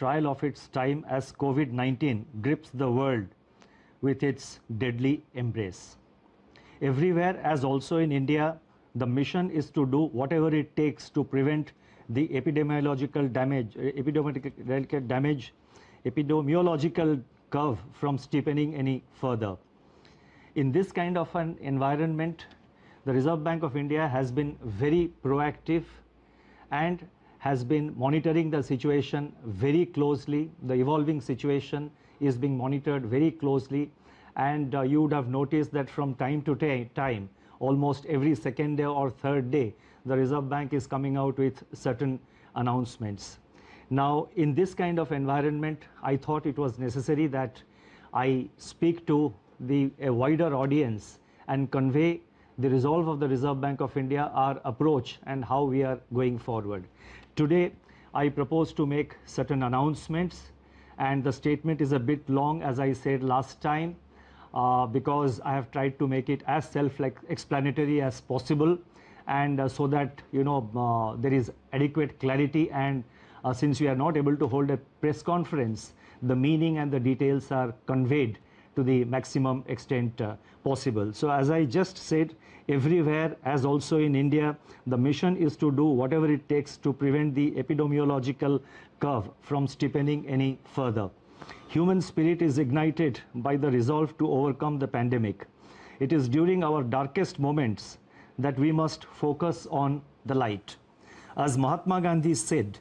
trial of its time as COVID-19 grips the world with its deadly embrace. Everywhere, as also in India, the mission is to do whatever it takes to prevent the epidemiological curve from steepening any further. In this kind of an environment, the Reserve Bank of India has been very proactive and has been monitoring the situation very closely. The evolving situation is being monitored very closely, and you would have noticed that from time to time, almost every second day or third day, the Reserve Bank is coming out with certain announcements. Now, in this kind of environment, I thought it was necessary that I speak to a wider audience and convey the resolve of the Reserve Bank of India, our approach, and how we are going forward. Today, I propose to make certain announcements, and the statement is a bit long, as I said last time, because I have tried to make it as self-explanatory as possible, and so that there is adequate clarity, and since we are not able to hold a press conference, the meaning and the details are conveyed to the maximum extent possible. So as I just said, everywhere, as also in India, the mission is to do whatever it takes to prevent the epidemiological curve from steepening any further. Human spirit is ignited by the resolve to overcome the pandemic. It is during our darkest moments that we must focus on the light. As Mahatma Gandhi said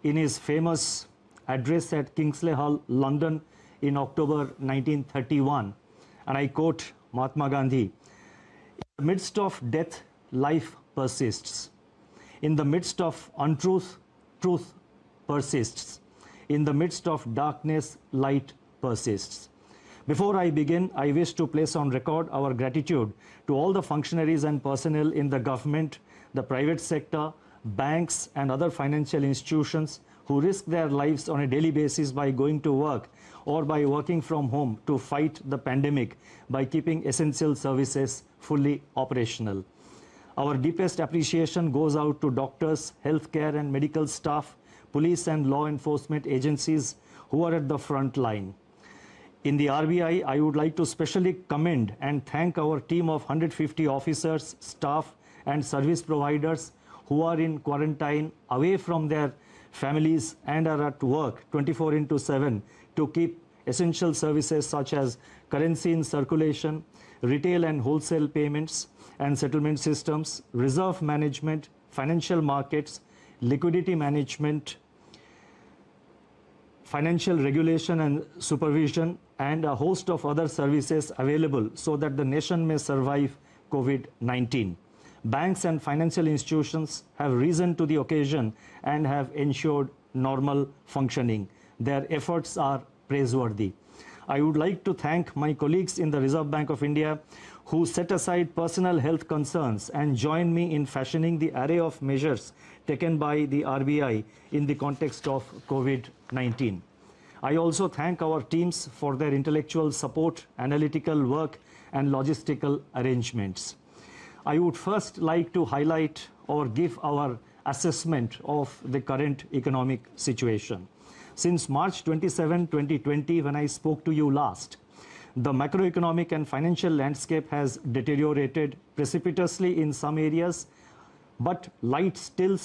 in his famous address at Kingsley Hall, London in October 1931, and I quote Mahatma Gandhi, "In the midst of death, life persists. In the midst of untruth, truth persists. In the midst of darkness, light persists." Before I begin, I wish to place on record our gratitude to all the functionaries and personnel in the government, the private sector, banks, and other financial institutions who risk their lives on a daily basis by going to work or by working from home to fight the pandemic by keeping essential services fully operational. Our deepest appreciation goes out to doctors, healthcare and medical staff, police and law enforcement agencies who are at the front line. In the RBI, I would like to specially commend and thank our team of 150 officers, staff and service providers who are in quarantine away from their families and are at work 24/7 to keep essential services such as currency in circulation, retail and wholesale payments and settlement systems, reserve management, financial markets, liquidity management, financial regulation and supervision, and a host of other services available so that the nation may survive COVID-19. Banks and financial institutions have risen to the occasion and have ensured normal functioning. Their efforts are praiseworthy. I would like to thank my colleagues in the Reserve Bank of India who set aside personal health concerns and joined me in fashioning the array of measures taken by the RBI in the context of COVID-19. I also thank our teams for their intellectual support, analytical work, and logistical arrangements. I would first like to highlight or give our assessment of the current economic situation. Since March 27, 2020, when I spoke to you last, the macroeconomic and financial landscape has deteriorated precipitously in some areas, but light still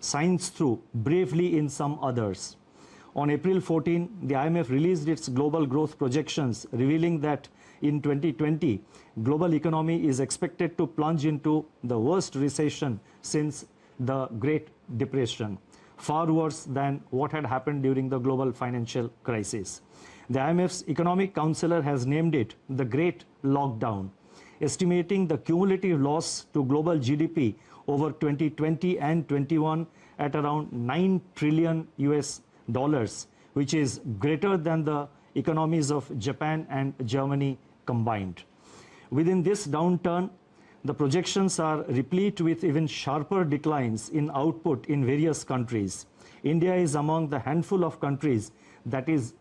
shines through bravely in some others. On April 14, the IMF released its global growth projections, revealing that in 2020, global economy is expected to plunge into the worst recession since the Great Depression, far worse than what had happened during the global financial crisis. The IMF's economic counselor has named it the Great Lockdown, estimating the cumulative loss to global GDP over 2020 and 21 at around $9 trillion, which is greater than the economies of Japan and Germany combined. Within this downturn, the projections are replete with even sharper declines in output in various countries. India is among the handful of countries that is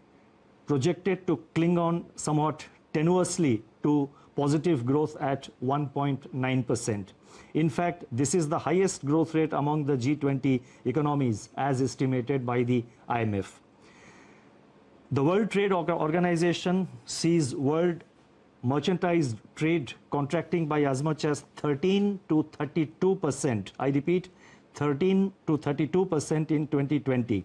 projected to cling on somewhat tenuously to positive growth at 1.9%. In fact, this is the highest growth rate among the G20 economies as estimated by the IMF. The World Trade Organization sees world merchandise trade contracting by as much as 13 to 32%. I repeat, 13 to 32% in 2020.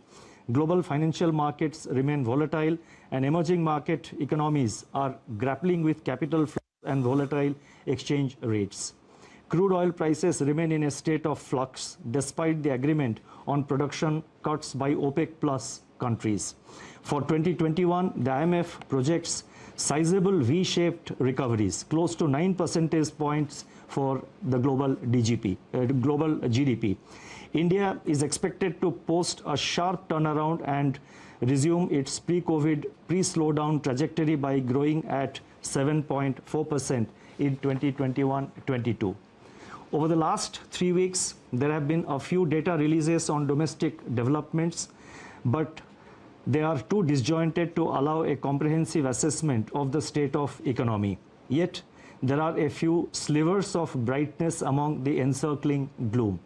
Global financial markets remain volatile, and emerging market economies are grappling with capital flows and volatile exchange rates. Crude oil prices remain in a state of flux despite the agreement on production cuts by OPEC plus countries. For 2021, the IMF projects sizable V-shaped recoveries, close to 9 percentage points for the global GDP. India is expected to post a sharp turnaround and resume its pre-COVID, pre-slowdown trajectory by growing at 7.4% in 2021-22. Over the last 3 weeks, there have been a few data releases on domestic developments, but they are too disjointed to allow a comprehensive assessment of the state of economy. Yet, there are a few slivers of brightness among the encircling gloom.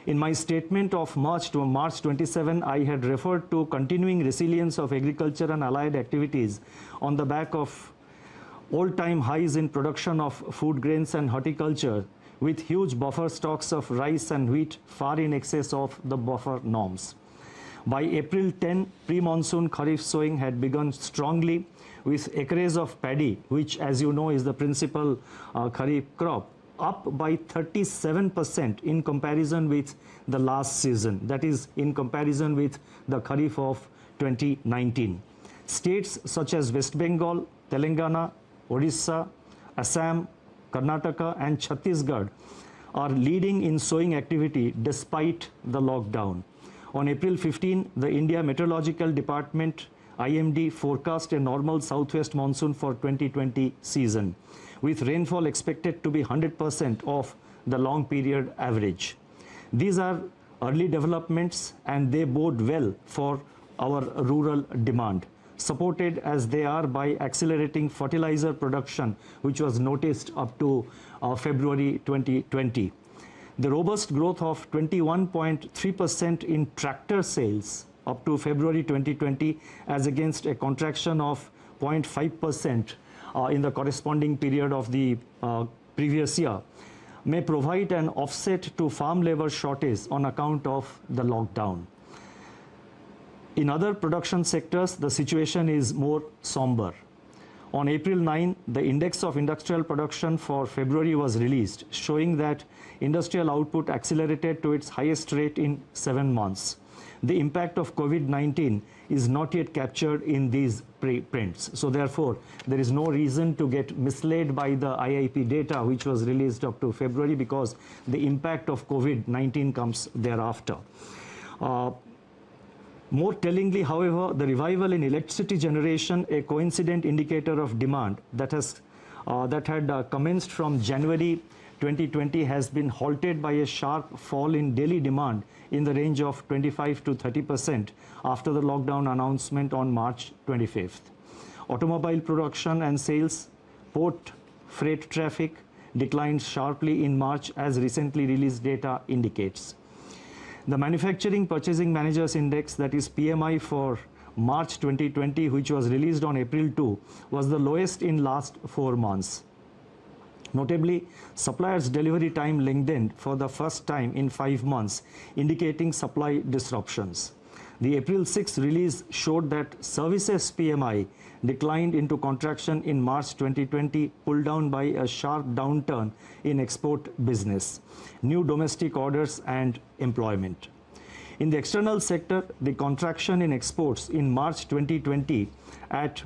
In my statement of March 27, I had referred to continuing resilience of agriculture and allied activities on the back of all-time highs in production of food grains and horticulture, with huge buffer stocks of rice and wheat far in excess of the buffer norms. By April 10, pre-monsoon Kharif sowing had begun strongly, with acres of paddy, which as you know is the principal Kharif crop, up by 37% in comparison with the last season, that is in comparison with the Kharif of 2019. States such as West Bengal, Telangana, Odisha, Assam, Karnataka and Chhattisgarh are leading in sowing activity despite the lockdown. On April 15, the India Meteorological Department IMD forecast a normal southwest monsoon for 2020 season, with rainfall expected to be 100% of the long period average. These are early developments and they bode well for our rural demand, supported as they are by accelerating fertilizer production, which was noticed up to February 2020. The robust growth of 21.3% in tractor sales up to February 2020 as against a contraction of 0.5% in the corresponding period of the previous year may provide an offset to farm labor shortage on account of the lockdown. In other production sectors, the situation is more somber. On April 9, the Index of Industrial Production for February was released, showing that industrial output accelerated to its highest rate in 7 months. The impact of COVID-19 is not yet captured in these prints. So therefore, there is no reason to get misled by the IIP data, which was released up to February, because the impact of COVID-19 comes thereafter. More tellingly, however, the revival in electricity generation, a coincident indicator of demand that had commenced from January 2020, has been halted by a sharp fall in daily demand in the range of 25 to 30% after the lockdown announcement on March 25th. Automobile production and sales, port freight traffic declined sharply in March, as recently released data indicates. The Manufacturing Purchasing Managers Index, that is PMI, for March 2020, which was released on April 2, was the lowest in last 4 months. Notably, suppliers' delivery time lengthened for the first time in 5 months, indicating supply disruptions. The April 6 release showed that services PMI declined into contraction in March 2020, pulled down by a sharp downturn in export business, new domestic orders and employment. In the external sector, the contraction in exports in March 2020 at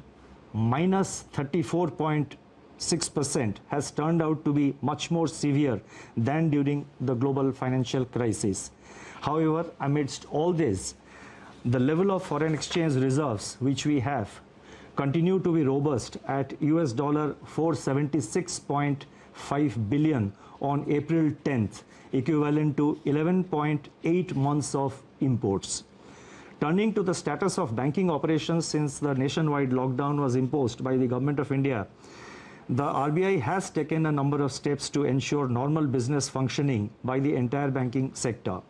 minus 34.6% has turned out to be much more severe than during the global financial crisis. However, amidst all this, the level of foreign exchange reserves which we have continue to be robust at US dollar 476.5 billion on April 10th, equivalent to 11.8 months of imports. Turning to the status of banking operations since the nationwide lockdown was imposed by the Government of India, the RBI has taken a number of steps to ensure normal business functioning by the entire banking sector.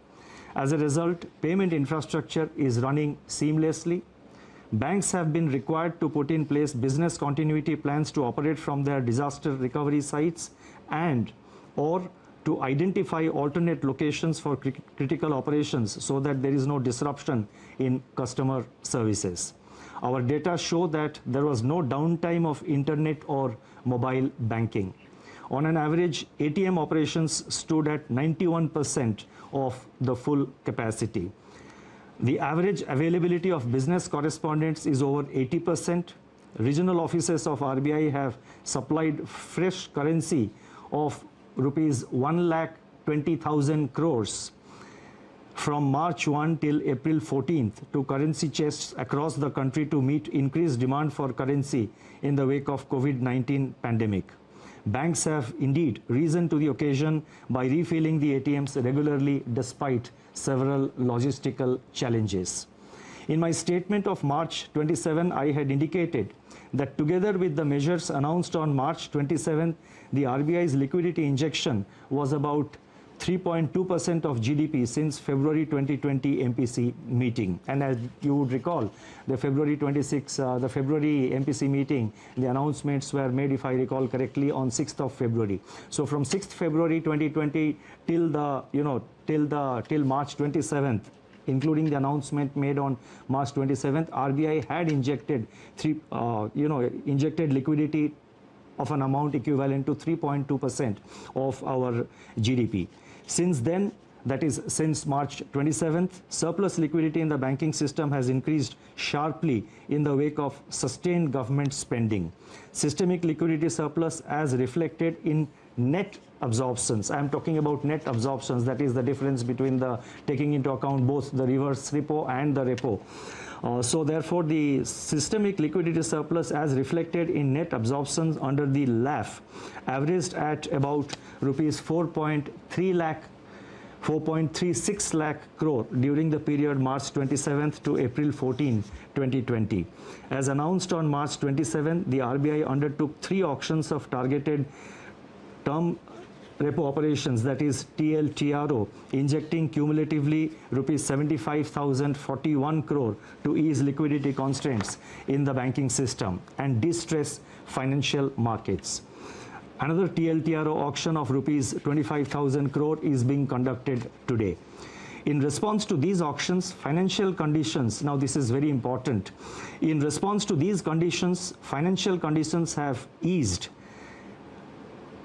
As a result, payment infrastructure is running seamlessly. Banks have been required to put in place business continuity plans to operate from their disaster recovery sites and or to identify alternate locations for critical operations so that there is no disruption in customer services. Our data show that there was no downtime of internet or mobile banking. On an average, ATM operations stood at 91% of the full capacity. The average availability of business correspondents is over 80%. Regional offices of RBI have supplied fresh currency of rupees 1,20,000 crores from March 1 till April 14th to currency chests across the country to meet increased demand for currency in the wake of COVID-19 pandemic. Banks have indeed risen to the occasion by refilling the ATMs regularly despite several logistical challenges. In my statement of March 27, I had indicated that together with the measures announced on March 27, the RBI's liquidity injection was about 3.2% of GDP since February 2020 MPC meeting. And as you would recall, the February MPC meeting, the announcements were made, if I recall correctly, on 6th of February. So from 6th February 2020 till March 27th, including the announcement made on March 27th, RBI had injected liquidity of an amount equivalent to 3.2% of our GDP. Since then, that is since March 27th, surplus liquidity in the banking system has increased sharply in the wake of sustained government spending. Systemic liquidity surplus as reflected in net absorptions. I am talking about net absorptions, that is the difference between the taking into account both the reverse repo and the repo. So therefore, the systemic liquidity surplus as reflected in net absorptions under the LAF averaged at about rupees 4.36 lakh crore during the period March 27th to April 14, 2020. As announced on March 27, the RBI undertook 3 auctions of targeted term repo operations, that is TLTRO, injecting cumulatively rupees 75,041 crore to ease liquidity constraints in the banking system and distress financial markets. Another TLTRO auction of rupees 25,000 crore is being conducted today. In response to these auctions, financial conditions, now this is very important, in response to these conditions, financial conditions have eased.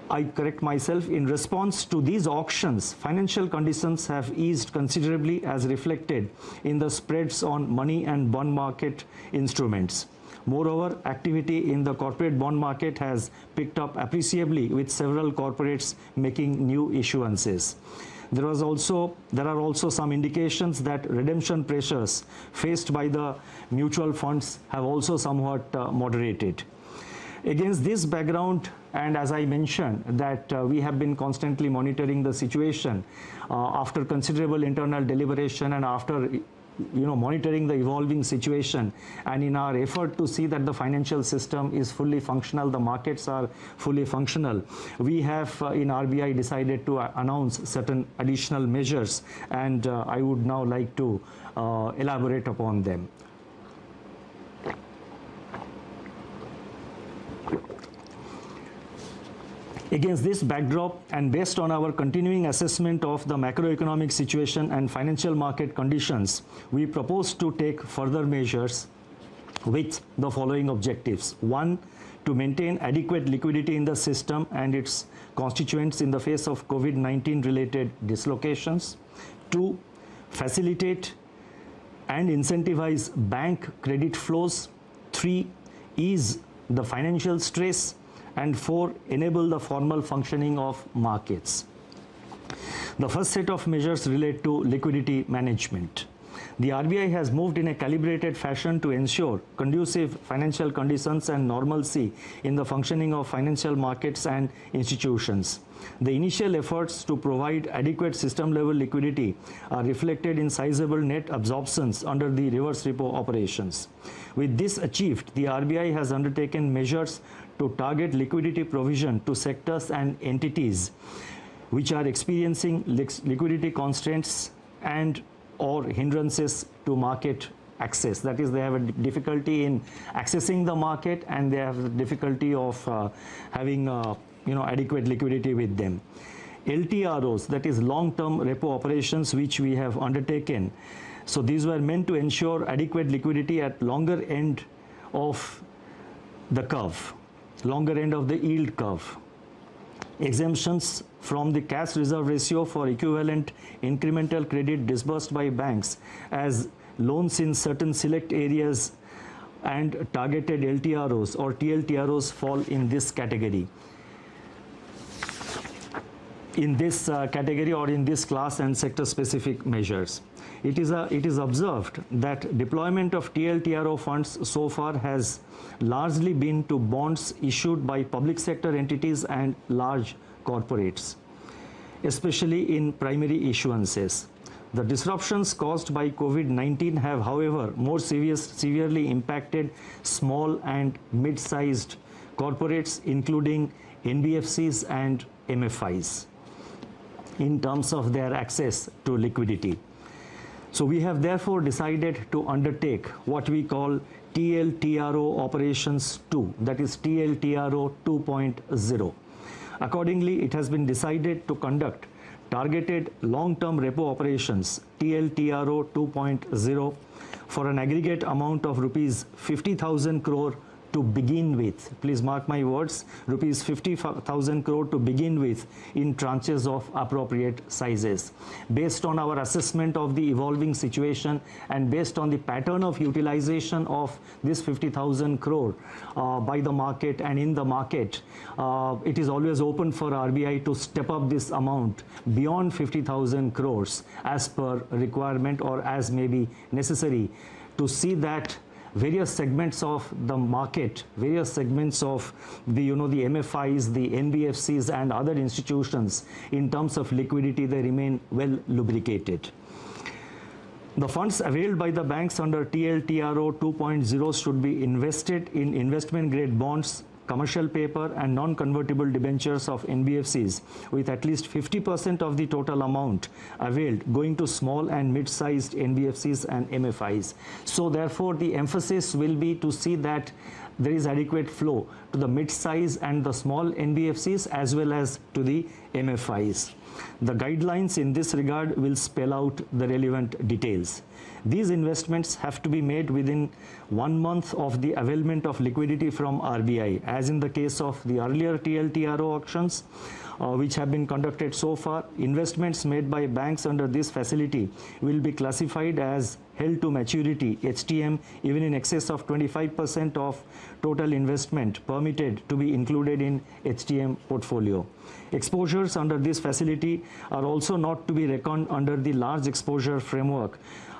I correct myself, in response to these auctions, financial conditions have eased considerably as reflected in the spreads on money and bond market instruments. Moreover, activity in the corporate bond market has picked up appreciably with several corporates making new issuances. There are also some indications that redemption pressures faced by the mutual funds have also somewhat moderated. Against this background, and as I mentioned that we have been constantly monitoring the situation after considerable internal deliberation and after monitoring the evolving situation, and in our effort to see that the financial system is fully functional, the markets are fully functional, we have in RBI decided to announce certain additional measures, and I would now like to elaborate upon them. Against this backdrop and based on our continuing assessment of the macroeconomic situation and financial market conditions, we propose to take further measures with the following objectives. 1. To maintain adequate liquidity in the system and its constituents in the face of COVID-19 related dislocations. 2. Facilitate and incentivize bank credit flows. 3. Ease the financial stress. And 4. Enable the formal functioning of markets. The first set of measures relate to liquidity management. The RBI has moved in a calibrated fashion to ensure conducive financial conditions and normalcy in the functioning of financial markets and institutions. The initial efforts to provide adequate system-level liquidity are reflected in sizable net absorptions under the reverse repo operations. With this achieved, the RBI has undertaken measures to target liquidity provision to sectors and entities which are experiencing liquidity constraints and or hindrances to market access. That is, they have a difficulty in accessing the market, and they have the difficulty of having adequate liquidity with them. LTROs, that is long-term repo operations, which we have undertaken. So these were meant to ensure adequate liquidity at longer end of the curve, longer end of the yield curve. Exemptions from the cash reserve ratio for equivalent incremental credit disbursed by banks as loans in certain select areas and targeted LTROs or TLTROs fall in this category. In this category or in this class and sector specific measures. It is observed that deployment of TLTRO funds so far has largely been to bonds issued by public sector entities and large corporates, especially in primary issuances. The disruptions caused by COVID-19 have, however, more severely impacted small and mid-sized corporates, including NBFCs and MFIs, in terms of their access to liquidity. So we have therefore decided to undertake what we call TLTRO operations 2, that is TLTRO 2.0. Accordingly, it has been decided to conduct targeted long-term repo operations TLTRO 2.0 for an aggregate amount of rupees 50,000 crore to begin with. Please mark my words, rupees 50,000 crore to begin with in tranches of appropriate sizes. Based on our assessment of the evolving situation and based on the pattern of utilization of this 50,000 crore by the market and in the market, it is always open for RBI to step up this amount beyond 50,000 crores as per requirement or as may be necessary to see that various segments of the market, various segments of the MFIs, the NBFCs and other institutions, in terms of liquidity, they remain well lubricated. The funds availed by the banks under TLTRO 2.0 should be invested in investment grade bonds, commercial paper and non-convertible debentures of NBFCs, with at least 50% of the total amount availed going to small and mid-sized NBFCs and MFIs. So therefore, the emphasis will be to see that there is adequate flow to the mid-size and the small NBFCs as well as to the MFIs. The guidelines in this regard will spell out the relevant details. These investments have to be made within 1 month of the availment of liquidity from RBI, as in the case of the earlier TLTRO auctions, which have been conducted so far. Investments made by banks under this facility will be classified as held to maturity, HTM, even in excess of 25% of total investment permitted to be included in HTM portfolio. Exposures under this facility are also not to be reckoned under the large exposure framework,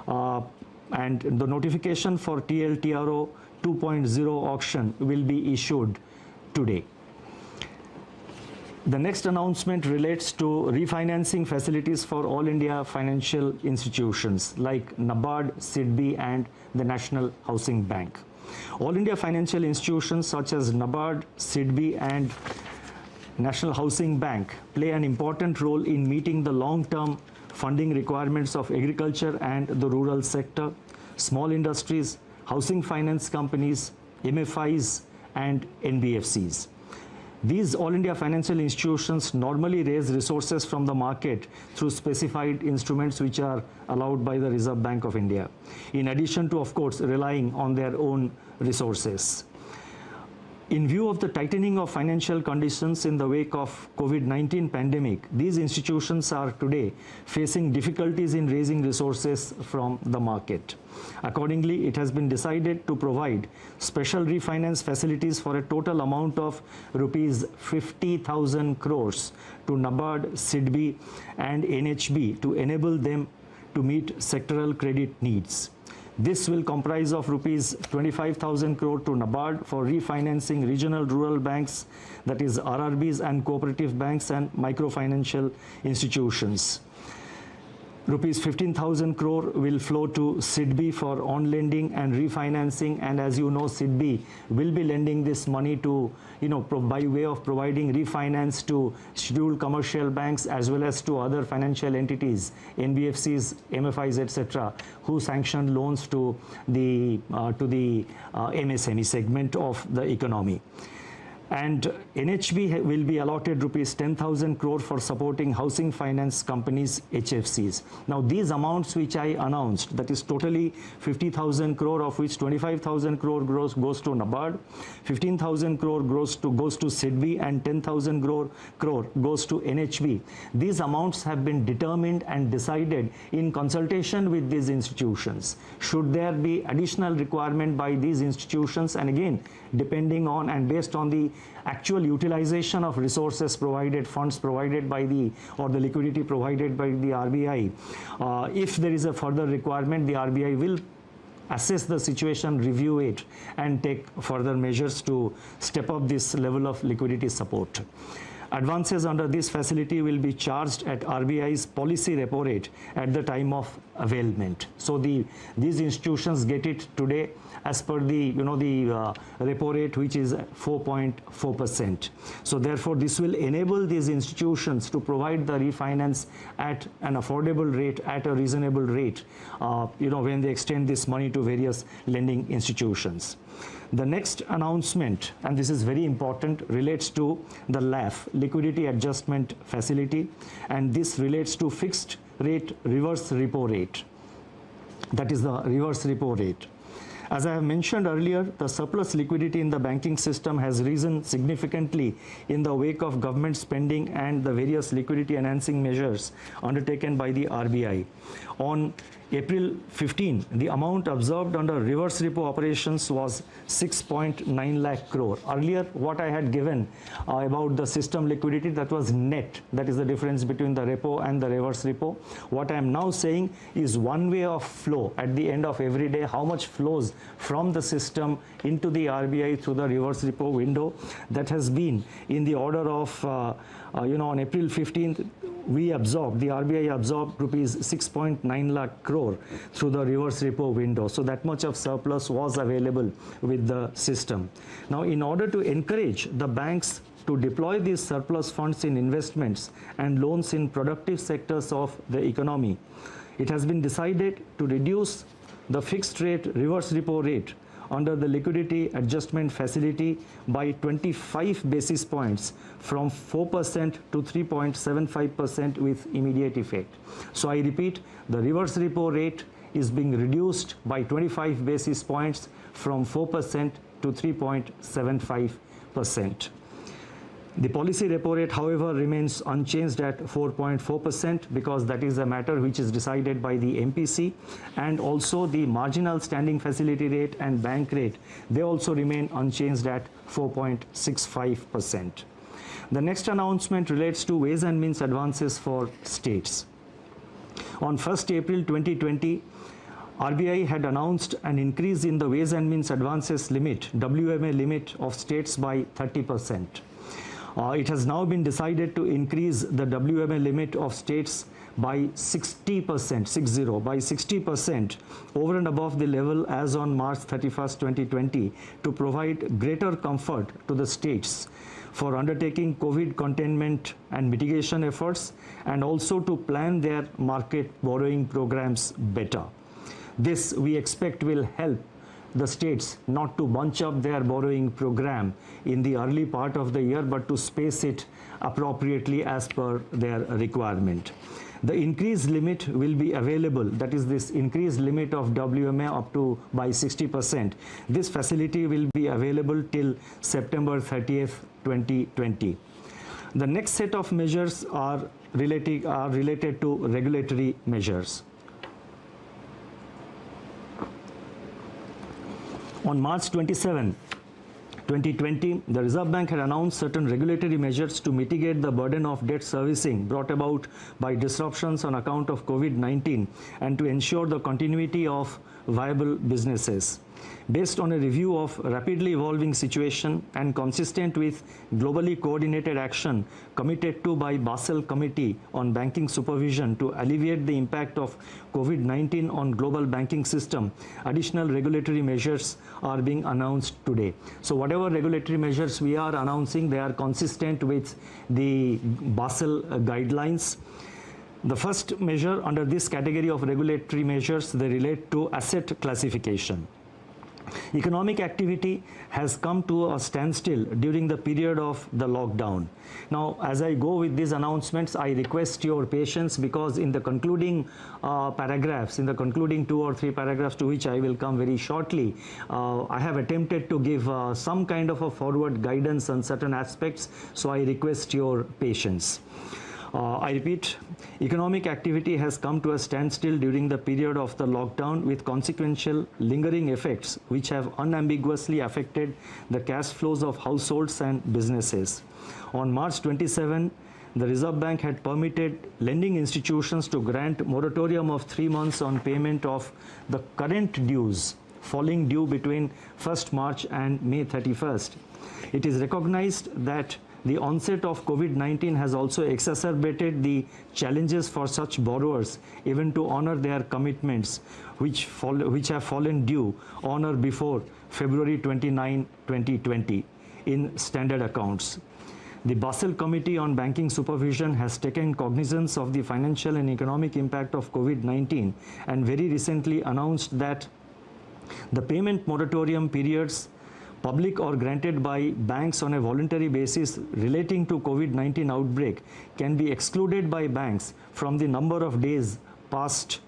and the notification for TLTRO 2.0 auction will be issued today. The next announcement relates to refinancing facilities for all India financial institutions like NABARD, SIDBI and the National Housing Bank. All India financial institutions such as NABARD, SIDBI and National Housing Bank play an important role in meeting the long-term funding requirements of agriculture and the rural sector, small industries, housing finance companies, MFIs and NBFCs. These All India financial institutions normally raise resources from the market through specified instruments which are allowed by the Reserve Bank of India, in addition to, of course, relying on their own resources. In view of the tightening of financial conditions in the wake of COVID-19 pandemic, these institutions are today facing difficulties in raising resources from the market. Accordingly, it has been decided to provide special refinance facilities for a total amount of rupees 50,000 crores to NABARD, SIDBI and NHB to enable them to meet sectoral credit needs. This will comprise of rupees 25,000 crore to NABARD for refinancing regional rural banks, that is RRBs and cooperative banks and microfinancial institutions. Rupees 15,000 crore will flow to SIDBI for on-lending and refinancing, and as you know, SIDBI will be lending this money to, by way of providing refinance to scheduled commercial banks as well as to other financial entities, NBFCs, MFIs, etc., who sanction loans to the MSME segment of the economy. And NHB will be allotted rupees 10,000 crore for supporting housing finance companies, HFCs. Now these amounts which I announced, that is totally 50,000 crore, of which 25,000 crore goes to NABARD, 15,000 crore goes to SIDBI, and 10,000 crore goes to NHB. These amounts have been determined and decided in consultation with these institutions. Should there be additional requirement by these institutions, and again, depending on and based on the actual utilization of resources provided, funds provided by the liquidity provided by the RBI, if there is a further requirement, the RBI will assess the situation, review it, and take further measures to step up this level of liquidity support. Advances under this facility will be charged at RBI's policy repo rate at the time of availment. So these institutions get it today as per the repo rate, which is 4.4%. So therefore, this will enable these institutions to provide the refinance at an affordable rate, at a reasonable rate, when they extend this money to various lending institutions. The next announcement, and this is very important, relates to the LAF, Liquidity Adjustment Facility, and this relates to fixed rate reverse repo rate. That is the reverse repo rate. As I have mentioned earlier, the surplus liquidity in the banking system has risen significantly in the wake of government spending and the various liquidity enhancing measures undertaken by the RBI. On April 15, the amount observed under reverse repo operations was 6.9 lakh crore. Earlier, what I had given about the system liquidity, that was net. That is the difference between the repo and the reverse repo. What I am now saying is one way of flow at the end of every day, how much flows from the system into the RBI through the reverse repo window. That has been in the order of, on April 15th, the RBI absorbed rupees 6.9 lakh crore through the reverse repo window. So that much of surplus was available with the system. Now, in order to encourage the banks to deploy these surplus funds in investments and loans in productive sectors of the economy, it has been decided to reduce the fixed rate reverse repo rate under the liquidity adjustment facility by 25 basis points from 4% to 3.75% with immediate effect. So I repeat, the reverse repo rate is being reduced by 25 basis points from 4% to 3.75%. The policy repo rate, however, remains unchanged at 4.4% because that is a matter which is decided by the MPC, and also the marginal standing facility rate and bank rate, they also remain unchanged at 4.65%. The next announcement relates to ways and means advances for states. On 1st April 2020, RBI had announced an increase in the ways and means advances limit, WMA limit of states by 30%. It has now been decided to increase the WMA limit of states by 60%, by 60% over and above the level as on March 31st, 2020 to provide greater comfort to the states for undertaking COVID containment and mitigation efforts, and also to plan their market borrowing programs better. This, we expect, will help the states not to bunch up their borrowing program in the early part of the year, but to space it appropriately as per their requirement. The increased limit will be available, that is this increased limit of WMA up to by 60%. This facility will be available till September 30th, 2020. The next set of measures are related to regulatory measures. On March 27, 2020, the Reserve Bank had announced certain regulatory measures to mitigate the burden of debt servicing brought about by disruptions on account of COVID-19 and to ensure the continuity of viable businesses. Based on a review of rapidly evolving situation and consistent with globally coordinated action committed to by Basel Committee on Banking Supervision to alleviate the impact of COVID-19 on global banking system, additional regulatory measures are being announced today. So whatever regulatory measures we are announcing, they are consistent with the Basel guidelines. The first measure under this category of regulatory measures, they relate to asset classification. Economic activity has come to a standstill during the period of the lockdown. Now, as I go with these announcements, I request your patience, because in the concluding paragraphs, in the concluding 2 or 3 paragraphs to which I will come very shortly, I have attempted to give some kind of a forward guidance on certain aspects, so I request your patience. I repeat, economic activity has come to a standstill during the period of the lockdown, with consequential lingering effects which have unambiguously affected the cash flows of households and businesses. On March 27, the Reserve Bank had permitted lending institutions to grant moratorium of 3 months on payment of the current dues falling due between 1st March and May 31st. It is recognized that the onset of COVID-19 has also exacerbated the challenges for such borrowers even to honor their commitments, which have fallen due on or before February 29, 2020 in standard accounts. The Basel Committee on Banking Supervision has taken cognizance of the financial and economic impact of COVID-19 and very recently announced that the payment moratorium periods, public or granted by banks on a voluntary basis relating to COVID-19 outbreak, can be excluded by banks from the number of days past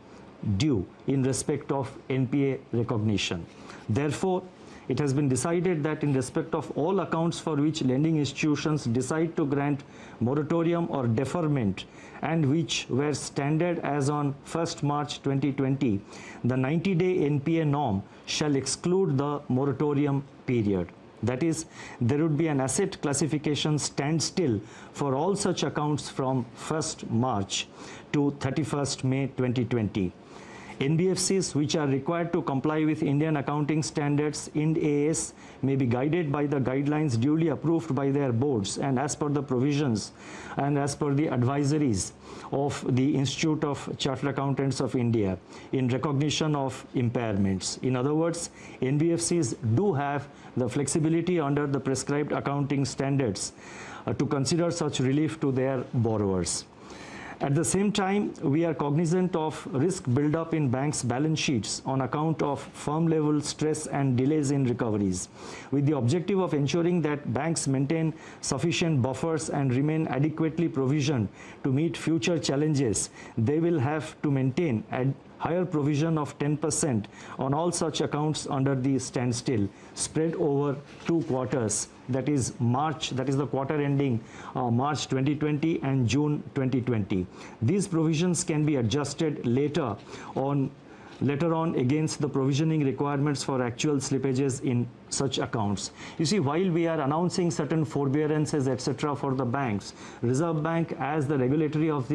due in respect of NPA recognition. Therefore, it has been decided that in respect of all accounts for which lending institutions decide to grant moratorium or deferment and which were standard as on 1st March 2020, the 90-day NPA norm shall exclude the moratorium period. That is, there would be an asset classification standstill for all such accounts from 1st March to 31st May 2020. NBFCs which are required to comply with Indian accounting standards Ind AS may be guided by the guidelines duly approved by their boards and as per the provisions and as per the advisories of the Institute of Chartered Accountants of India in recognition of impairments. In other words, NBFCs do have the flexibility under the prescribed accounting standards to consider such relief to their borrowers. At the same time, we are cognizant of risk build-up in banks' balance sheets on account of firm-level stress and delays in recoveries. With the objective of ensuring that banks maintain sufficient buffers and remain adequately provisioned to meet future challenges, they will have to maintain a higher provision of 10% on all such accounts under the standstill, spread over 2 quarters, that is March, that is the quarter ending March 2020 and June 2020. These provisions can be adjusted later on against the provisioning requirements for actual slippages in such accounts. You see, while we are announcing certain forbearances, etc., for the banks, Reserve Bank, as the regulator of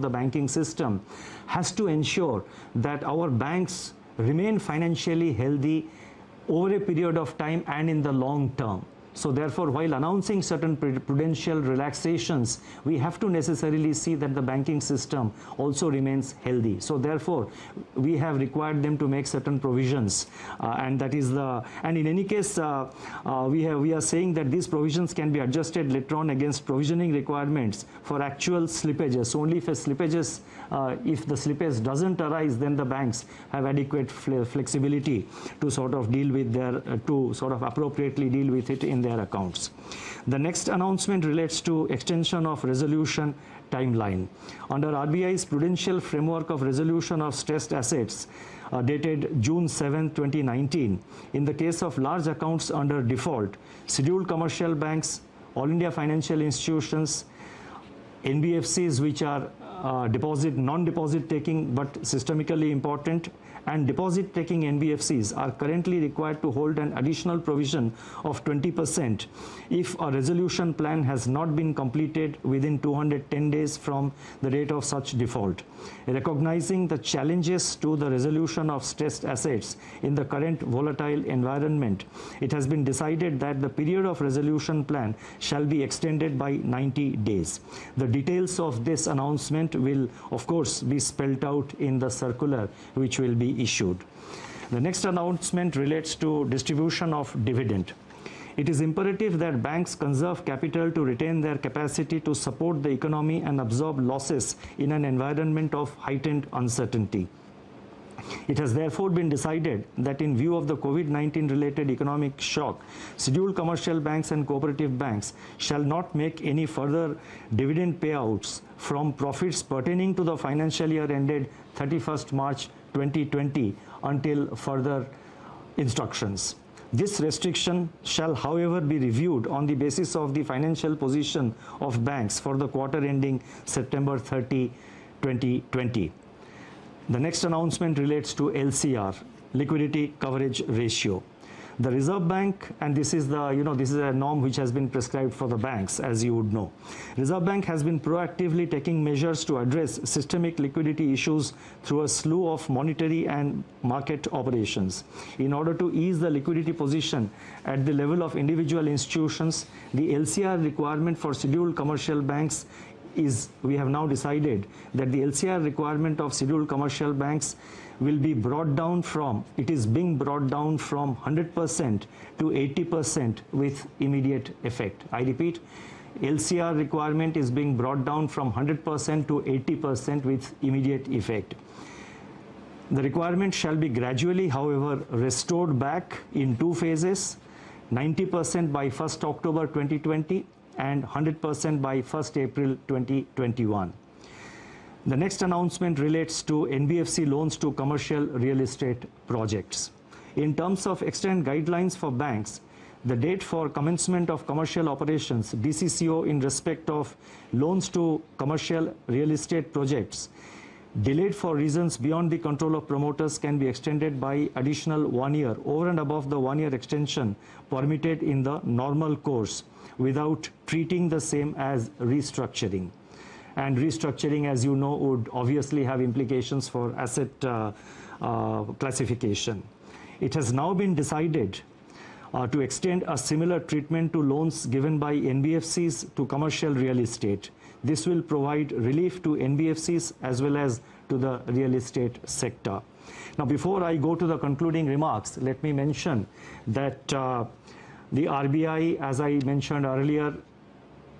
the banking system, has to ensure that our banks remain financially healthy over a period of time and in the long term. So therefore, while announcing certain prudential relaxations, we have to necessarily see that the banking system also remains healthy. So therefore, we have required them to make certain provisions, and in any case, we are saying that these provisions can be adjusted later on against provisioning requirements for actual slippages. Only if if the slippage doesn't arise, then the banks have adequate flexibility to sort of deal with appropriately deal with it in their accounts. The next announcement relates to extension of resolution timeline. Under RBI's Prudential Framework of Resolution of Stressed Assets, dated June 7, 2019, in the case of large accounts under default, scheduled commercial banks, all India financial institutions, NBFCs which are non-deposit taking but systemically important, and deposit-taking NBFCs are currently required to hold an additional provision of 20% if a resolution plan has not been completed within 210 days from the date of such default. Recognizing the challenges to the resolution of stressed assets in the current volatile environment, it has been decided that the period of resolution plan shall be extended by 90 days. The details of this announcement will, of course, be spelled out in the circular which will be issued. The next announcement relates to distribution of dividend. It is imperative that banks conserve capital to retain their capacity to support the economy and absorb losses in an environment of heightened uncertainty. It has therefore been decided that in view of the COVID-19 related economic shock, scheduled commercial banks and cooperative banks shall not make any further dividend payouts from profits pertaining to the financial year ended 31st March 2020 until further instructions. This restriction shall, however, be reviewed on the basis of the financial position of banks for the quarter ending September 30, 2020. The next announcement relates to LCR, liquidity coverage ratio. The Reserve Bank, and this is a norm which has been prescribed for the banks, as you would know. Reserve Bank has been proactively taking measures to address systemic liquidity issues through a slew of monetary and market operations. In order to ease the liquidity position at the level of individual institutions, the LCR requirement for scheduled commercial banks we have now decided that the LCR requirement of scheduled commercial banks will be brought down from, it is being brought down from 100% to 80% with immediate effect. I repeat, LCR requirement is being brought down from 100% to 80% with immediate effect. The requirement shall be gradually, however, restored back in two phases, 90% by 1st October 2020 and 100% by 1st April 2021. The next announcement relates to NBFC loans to commercial real estate projects. In terms of extant guidelines for banks, the date for commencement of commercial operations, DCCO, in respect of loans to commercial real estate projects delayed for reasons beyond the control of promoters can be extended by additional 1 year over and above the 1 year extension permitted in the normal course, without treating the same as restructuring. And restructuring, as you know, would obviously have implications for asset classification. It has now been decided to extend a similar treatment to loans given by NBFCs to commercial real estate. This will provide relief to NBFCs as well as to the real estate sector. Now, before I go to the concluding remarks, let me mention that the RBI, as I mentioned earlier,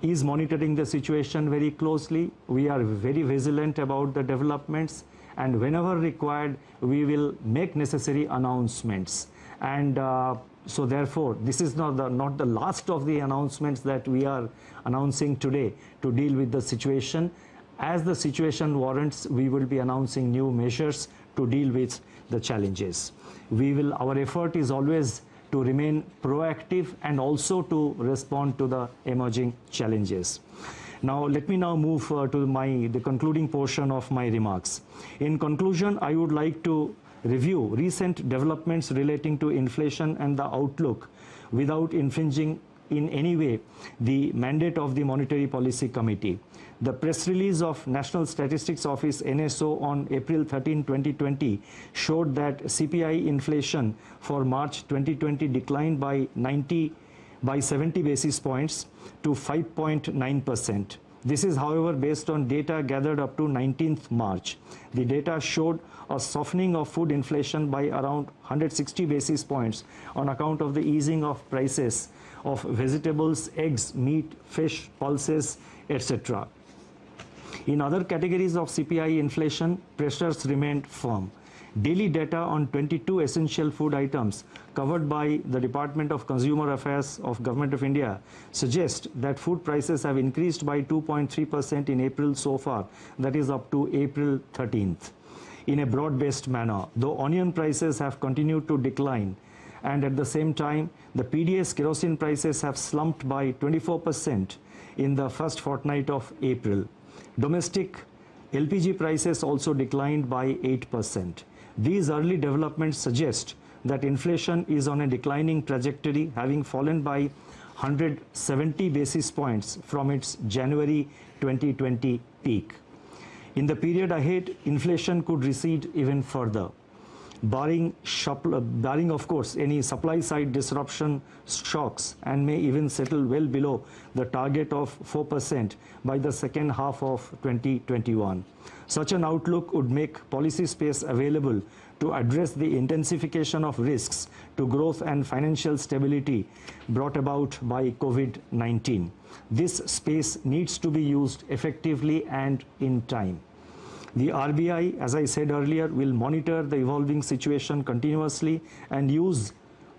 is monitoring the situation very closely. We are very vigilant about the developments, and whenever required, we will make necessary announcements. And so therefore, this is not the last of the announcements that we are announcing today to deal with the situation. As the situation warrants, we will be announcing new measures to deal with the challenges. Our effort is always to remain proactive and also to respond to the emerging challenges. Now, let me now move to the concluding portion of my remarks. In conclusion, I would like to review recent developments relating to inflation and the outlook without infringing in any way the mandate of the Monetary Policy Committee. The press release of National Statistics Office NSO on April 13, 2020 showed that CPI inflation for March 2020 declined by 70 basis points to 5.9%. This is, however, based on data gathered up to 19th March. The data showed a softening of food inflation by around 160 basis points on account of the easing of prices of vegetables, eggs, meat, fish, pulses, etc. In other categories of CPI inflation, pressures remained firm. Daily data on 22 essential food items covered by the Department of Consumer Affairs of Government of India suggest that food prices have increased by 2.3% in April so far, that is up to April 13th, in a broad-based manner, though onion prices have continued to decline. And at the same time, the PDS kerosene prices have slumped by 24% in the first fortnight of April. Domestic LPG prices also declined by 8%. These early developments suggest that inflation is on a declining trajectory, having fallen by 170 basis points from its January 2020 peak. In the period ahead, inflation could recede even further, barring of course any supply side disruption shocks, and may even settle well below the target of 4% by the second half of 2021. Such an outlook would make policy space available to address the intensification of risks to growth and financial stability brought about by COVID-19. This space needs to be used effectively and in time. The RBI, as I said earlier, will monitor the evolving situation continuously and use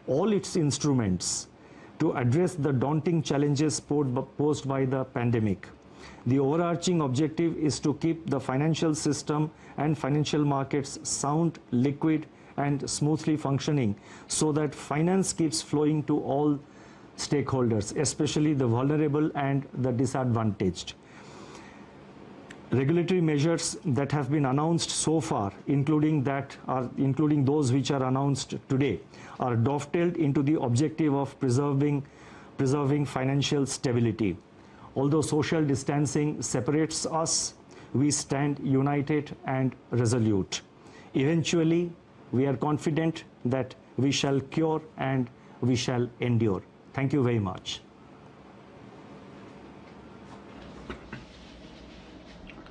all its instruments to address the daunting challenges posed by the pandemic. The overarching objective is to keep the financial system and financial markets sound, liquid, and smoothly functioning so that finance keeps flowing to all stakeholders, especially the vulnerable and the disadvantaged. Regulatory measures that have been announced so far, including those which are announced today, are dovetailed into the objective of preserving financial stability. Although social distancing separates us, we stand united and resolute. Eventually, we are confident that we shall cure and we shall endure. Thank you very much.